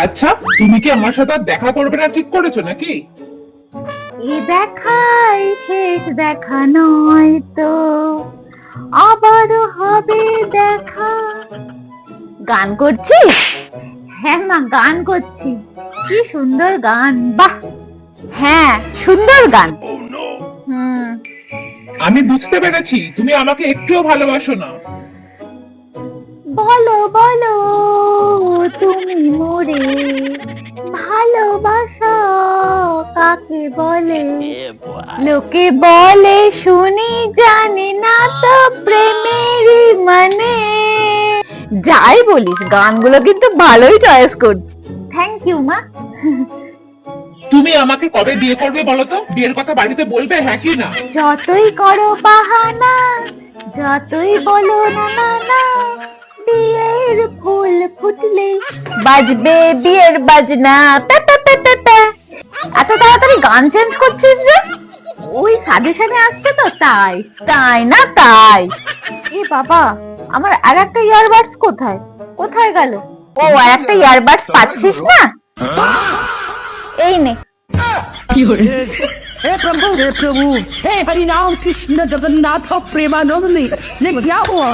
আচ্ছা, তুমি কি আমার সাথে আর দেখা করবে না ঠিক করেছো নাকি? এ দেখাই শেষ দেখা নয় তো, আবার হবে দেখা। গান করছিস? হ্যাঁ মা, গান করছি। কি সুন্দর গান! বাহ, হ্যাঁ সুন্দর গান। হুম। আমি বুঝতে পেরেছি তুমি আমাকে একটুও ভালোবাসো না। বলো বলো তুমি মোরে ভালোবাসা কাকে বলে? লোকে বলে শুনি, জানি না তো প্রেমেরই মানে। যাই বলিস, গানগুলো কিন্তু ভালোই চয়েস করছিস। থ্যাংক ইউ মা। তুমি আমাকে কবে বিয়ে করবে বলো তো? বিয়ের কথা বাড়িতে বলবে, হ্যাঁ কি না? যতই করো বাহানা, যতই বলো না না না, বিয়ের ফুল ফুটলে বাজবে বিয়ের বাজনা। Pay pay pay pay pay. এত তাড়াতাড়ি গান চেঞ্জ করছিস যে? ওই সাজেশনে আসছে তো তাই। তাই না তাই। এ বাবা, আমার আর একটা ইয়ারবাডস কোথায়? কোথায় গেল? ও, আর একটা ইয়ারবাডস পাচ্ছিস না? এই নে। हे प्रभु हे हरि नाम कृष्ण जगन्नाथ प्रेमानंदी ये क्या हुआ?